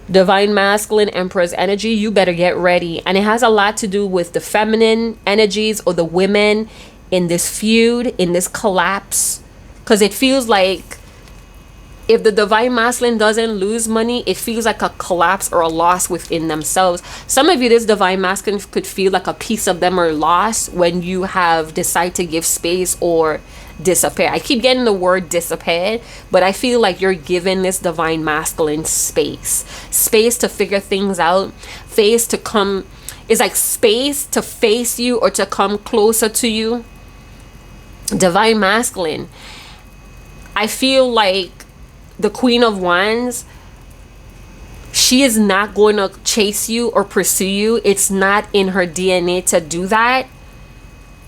divine masculine Empress energy, you better get ready. And it has a lot to do with the feminine energies or the women in this feud, in this collapse, because it feels like if the divine masculine doesn't lose money, it feels like a collapse or a loss within themselves. Some of you, this divine masculine could feel like a piece of them are lost when you have decided to give space or disappear. I keep getting the word disappear, but I feel like you're giving this divine masculine space to figure things out, space to come. It's like space to face you or to come closer to you. Divine masculine, I feel like the Queen of Wands, she is not going to chase you or pursue you. It's not in her DNA to do that.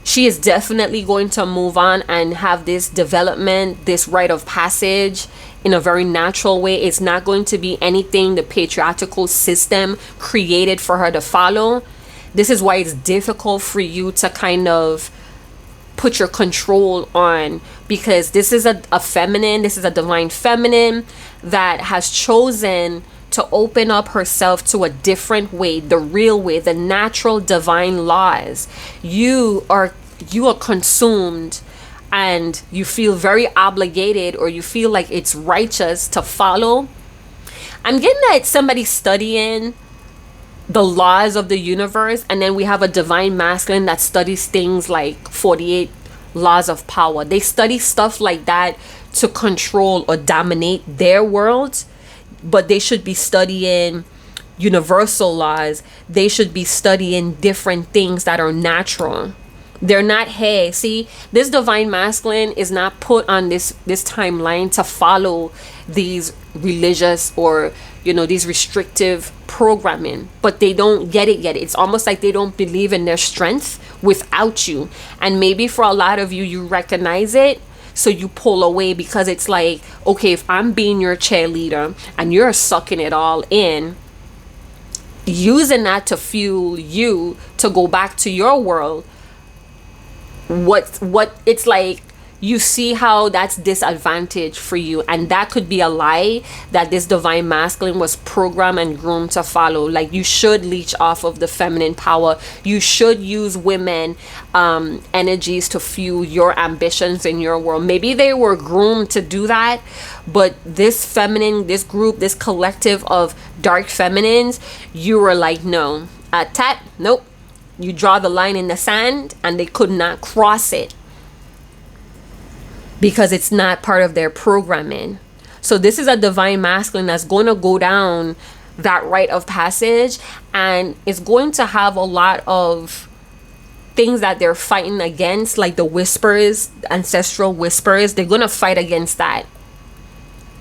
She is definitely going to move on and have this development, this rite of passage in a very natural way. It's not going to be anything the patriarchal system created for her to follow. This is why it's difficult for you to kind of put your control on, because this is a feminine, this is a divine feminine that has chosen to open up herself to a different way, the real way, the natural divine laws. You are consumed and you feel very obligated, or you feel like it's righteous to follow. I'm getting that somebody studying the laws of the universe, and then we have a divine masculine that studies things like 48 laws of power. They study stuff like that to control or dominate their world, but they should be studying universal laws. They should be studying different things that are natural. They're not, hey, see, this divine masculine is not put on this timeline to follow these religious or, these restrictive programming, but they don't get it yet. It's almost like they don't believe in their strength without you. And maybe for a lot of you, you recognize it, so you pull away, because it's like, okay, if I'm being your cheerleader and you're sucking it all in, using that to fuel you to go back to your world, what it's like, you see how that's disadvantage for you, and that could be a lie that this divine masculine was programmed and groomed to follow. Like, you should leech off of the feminine power. You should use women energies to fuel your ambitions in your world. Maybe they were groomed to do that, but this feminine, this group, this collective of dark feminines, you were like, no, nope. You draw the line in the sand, and they could not cross it, because it's not part of their programming. So this is a divine masculine that's going to go down that rite of passage, and it's going to have a lot of things that they're fighting against, like the whispers, ancestral whispers. They're going to fight against that,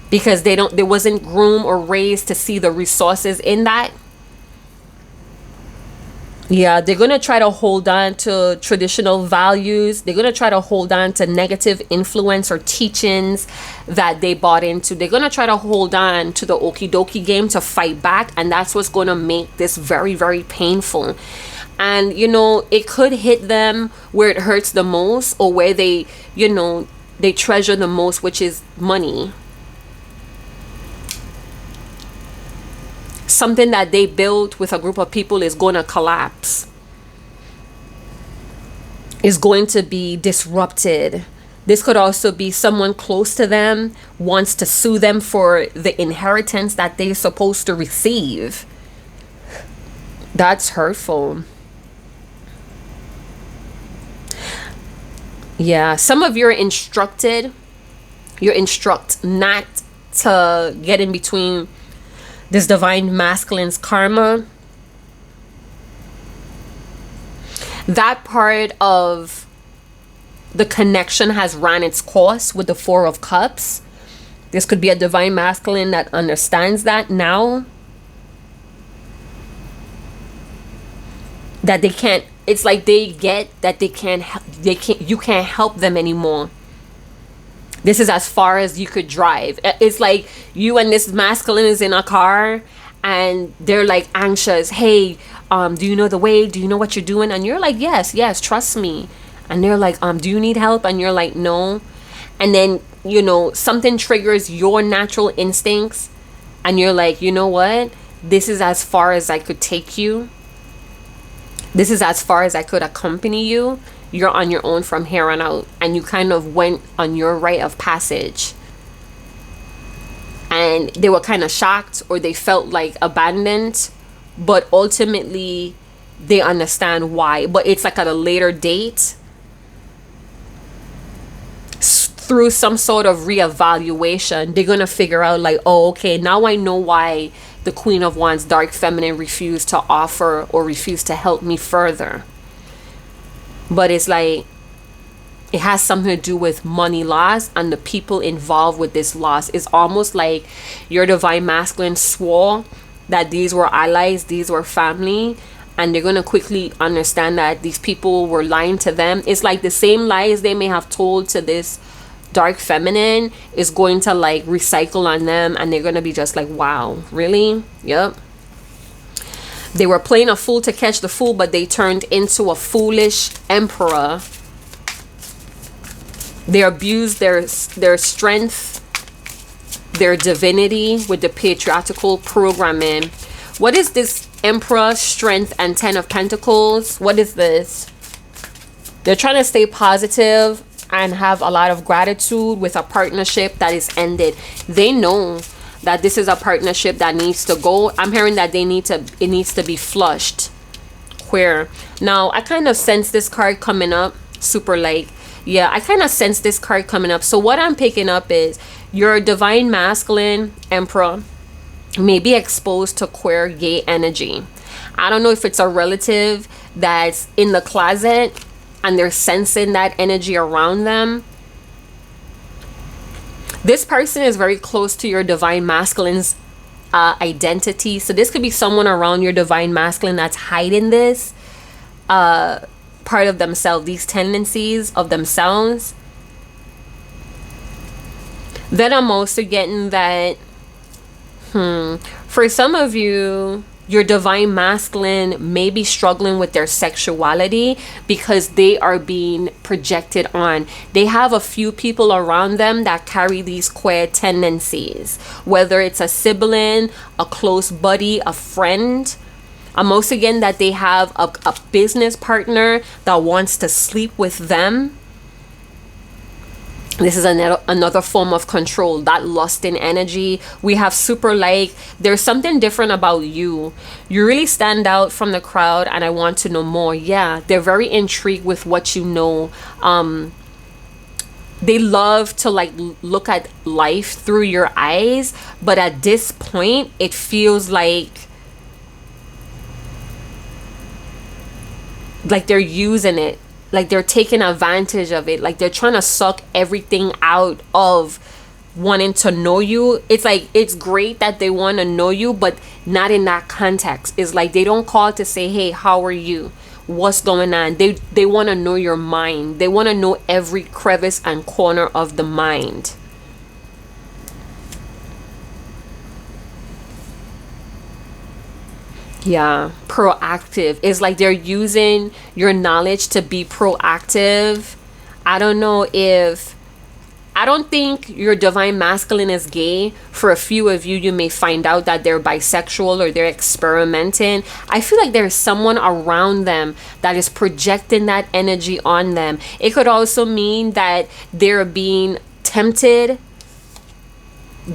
because they wasn't groomed or raised to see the resources in that. Yeah, they're going to try to hold on to traditional values. They're going to try to hold on to negative influence or teachings that they bought into. They're going to try to hold on to the okie dokie game to fight back. And that's what's going to make this very, very painful. And, you know, it could hit them where it hurts the most, or where they, you know, they treasure the most, which is money. Something that they built with a group of people is going to collapse, is going to be disrupted. This could also be someone close to them wants to sue them for the inheritance that they're supposed to receive. That's hurtful. Yeah, some of you're instruct not to get in between this divine masculine's karma. That part of the connection has ran its course with the Four of Cups. This could be a divine masculine that understands that now. That they can't, it's like they get that you can't help them anymore. This is as far as you could drive. It's like you and this masculine is in a car, and they're like anxious. Hey, do you know the way? Do you know what you're doing? And you're like, yes, trust me. And they're like, do you need help? And you're like, no. And then, you know, something triggers your natural instincts, and you're like, you know what? This is as far as I could take you. This is as far as I could accompany you. You're on your own from here on out. And you kind of went on your rite of passage. And they were kind of shocked, or they felt like abandoned. But ultimately, they understand why. But it's like at a later date. Through some sort of reevaluation, they're going to figure out like, oh, okay, now I know why the Queen of Wands, dark feminine, refused to offer or refused to help me further. But it's like, it has something to do with money loss and the people involved with this loss. It's almost like your divine masculine swore that these were allies, these were family, and they're going to quickly understand that these people were lying to them. It's like the same lies they may have told to this dark feminine is going to like recycle on them, and they're going to be just like, wow, really? Yep. They were playing a fool to catch the fool, but they turned into a foolish emperor. They abused their strength, their divinity with the patriarchal programming. What is this Emperor, Strength, and Ten of Pentacles? What is this? They're trying to stay positive and have a lot of gratitude with a partnership that is ended. They know that this is a partnership that needs to go. I'm hearing that it needs to be flushed. Queer. Now, I kind of sense this card coming up. Super like, yeah, I kind of sense this card coming up. So what I'm picking up is your divine masculine Emperor may be exposed to queer gay energy. I don't know if it's a relative that's in the closet and they're sensing that energy around them. This person is very close to your divine masculine's identity. So this could be someone around your divine masculine that's hiding this part of themselves, these tendencies of themselves. Then I'm also getting that for some of you, your divine masculine may be struggling with their sexuality because they are being projected on. They have a few people around them that carry these queer tendencies, whether it's a sibling, a close buddy, a friend. Most again, that they have a business partner that wants to sleep with them. This is another form of control, that lusting energy. We have super like, there's something different about you. You really stand out from the crowd and I want to know more. Yeah, they're very intrigued with what you know. They love to like look at life through your eyes. But at this point, it feels like they're using it. Like they're taking advantage of it. Like they're trying to suck everything out of wanting to know you. It's like, it's great that they want to know you, but not in that context. It's like they don't call to say, hey, how are you? What's going on? They want to know your mind. They want to know every crevice and corner of the mind. Yeah, proactive. It's like they're using your knowledge to be proactive. I don't think your divine masculine is gay. For a few of you, you may find out that they're bisexual or they're experimenting. I feel like there's someone around them that is projecting that energy on them. It could also mean that they're being tempted,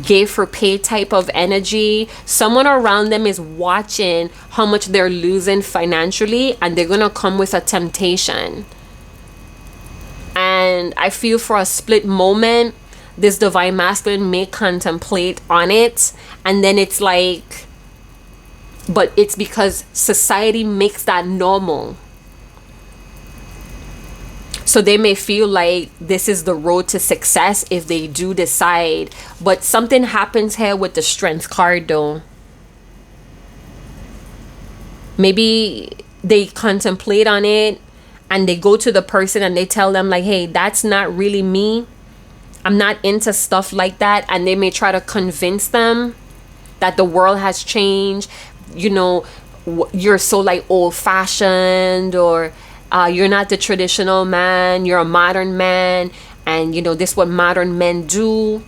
gay for pay type of energy. Someone around them is watching how much they're losing financially and they're gonna come with a temptation. And I feel for a split moment, this divine masculine may contemplate on it, and then it's like, but it's because society makes that normal. So they may feel like this is the road to success if they do decide. But something happens here with the Strength card though. Maybe they contemplate on it and they go to the person and they tell them like, hey, that's not really me. I'm not into stuff like that. And they may try to convince them that the world has changed. You know, you're so like old fashioned, or you're not the traditional man, you're a modern man, and you know this is what modern men do.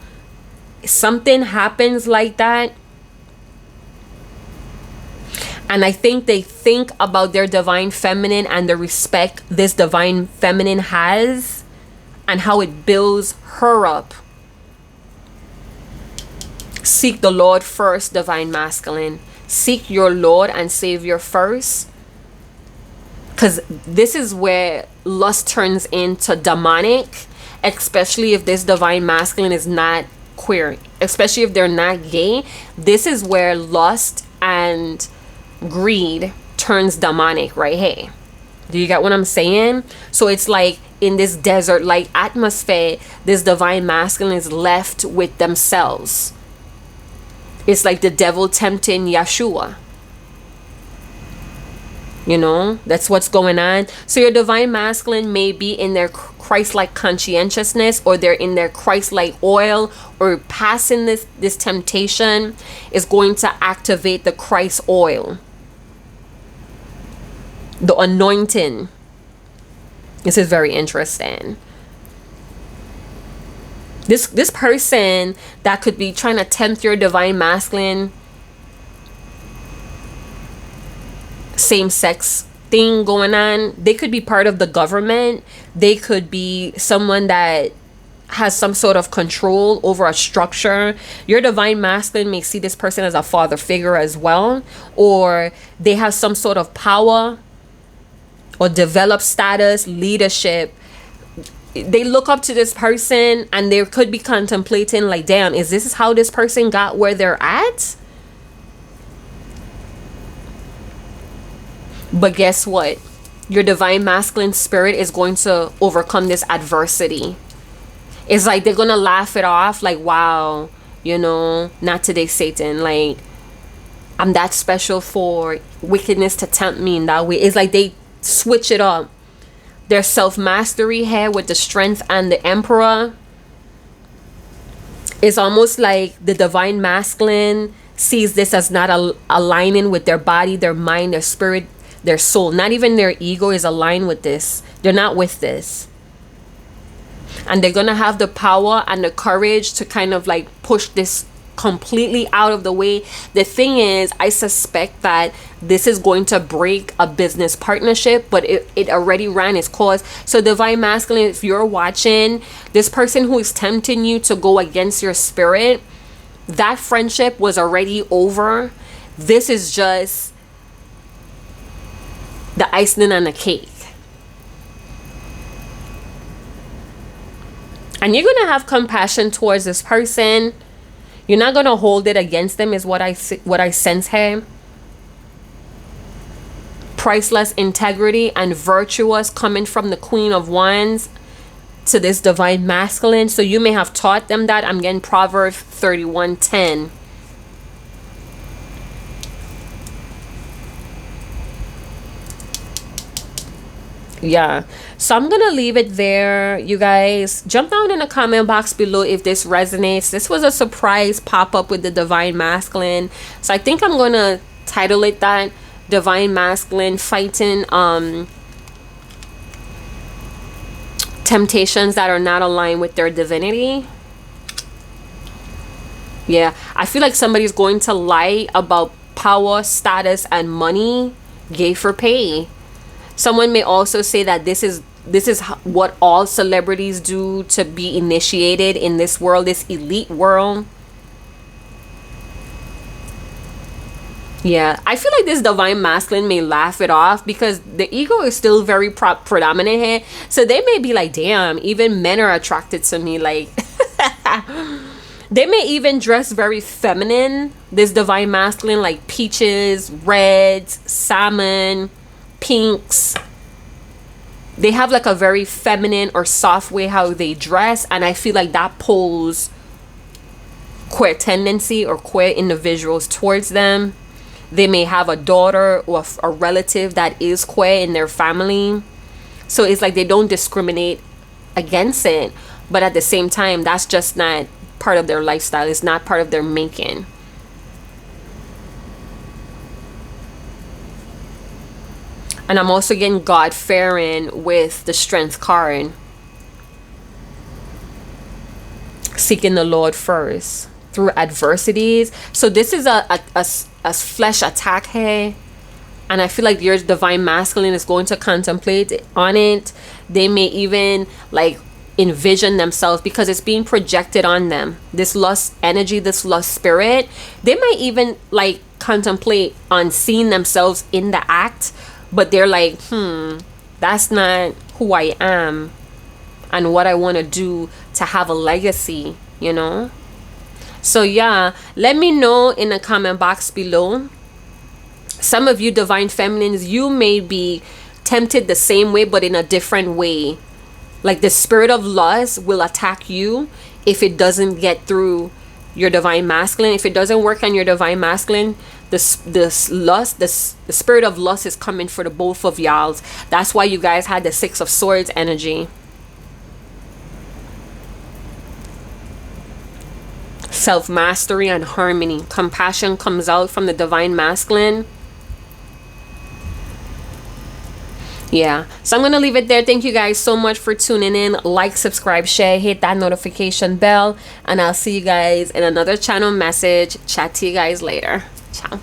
Something happens like that, and I think they think about their divine feminine and the respect this divine feminine has and how it builds her up. Seek the Lord first, divine masculine. Seek your Lord and Savior first. Because this is where lust turns into demonic, especially if this divine masculine is not queer, especially if they're not gay. This is where lust and greed turns demonic right here. Do you get what I'm saying? So it's like in this desert like atmosphere, this divine masculine is left with themselves. It's like the devil tempting Yeshua. You know, that's what's going on. So your divine masculine may be in their Christ-like conscientiousness, or they're in their Christ-like oil, or passing this temptation is going to activate the Christ oil, the anointing. This is very interesting. This person that could be trying to tempt your divine masculine, same-sex thing going on. They could be part of the government. They could be someone that has some sort of control over a structure. Your divine masculine may see this person as a father figure as well, or they have some sort of power or developed status, leadership. They look up to this person and they could be contemplating like, damn, is this how this person got where they're at? But guess what? Your divine masculine spirit is going to overcome this adversity. It's like they're going to laugh it off like, wow, you know, not today, Satan. Like, I'm that special for wickedness to tempt me in that way. It's like they switch it up. Their self-mastery here with the Strength and the Emperor. It's almost like the divine masculine sees this as not aligning with their body, their mind, their spirit, their soul. Not even their ego is aligned with this. They're not with this. And they're going to have the power and the courage to kind of like push this completely out of the way. The thing is, I suspect that this is going to break a business partnership, but it already ran its course. So divine masculine, if you're watching, this person who is tempting you to go against your spirit, that friendship was already over. This is just the icing on the cake. And you're going to have compassion towards this person. You're not going to hold it against them, is what I sense here. Priceless integrity and virtuous coming from the Queen of Wands to this divine masculine. So you may have taught them that. I'm getting Proverbs 31:10. Yeah, so I'm gonna leave it there. You guys jump down in the comment box below if this resonates. This was a surprise pop-up with the divine masculine, so I think I'm gonna title it that, divine masculine fighting temptations that are not aligned with their divinity. Yeah, I feel like somebody's going to lie about power, status, and money, gay for pay. Someone may also say that this is what all celebrities do to be initiated in this world, this elite world. Yeah, I feel like this divine masculine may laugh it off because the ego is still very predominant here. So they may be like, damn, even men are attracted to me. Like, they may even dress very feminine, this divine masculine, like peaches, reds, salmon, pinks. They have like a very feminine or soft way how they dress, and I feel like that pulls queer tendency or queer individuals towards them. They may have a daughter or a relative that is queer in their family, so it's like they don't discriminate against it, but at the same time that's just not part of their lifestyle. It's not part of their making. And I'm also getting God-fearing with the Strength card. Seeking the Lord first through adversities. So this is a flesh attack here. And I feel like your divine masculine is going to contemplate on it. They may even like envision themselves because it's being projected on them. This lust energy, this lust spirit. They might even like contemplate on seeing themselves in the act. But they're like, that's not who I am and what I want to do to have a legacy, you know? So yeah, let me know in the comment box below. Some of you divine feminines, you may be tempted the same way, but in a different way. Like the spirit of lust will attack you if it doesn't get through your divine masculine. If it doesn't work on your divine masculine, the spirit of lust is coming for the both of y'all. That's why you guys had the 6 of Swords energy. Self-mastery and harmony. Compassion comes out from the divine masculine. Yeah, so I'm gonna leave it there. Thank you guys so much for tuning in. Like, subscribe, share, hit that notification bell, and I'll see you guys in another channel message. Chat to you guys later. Ciao.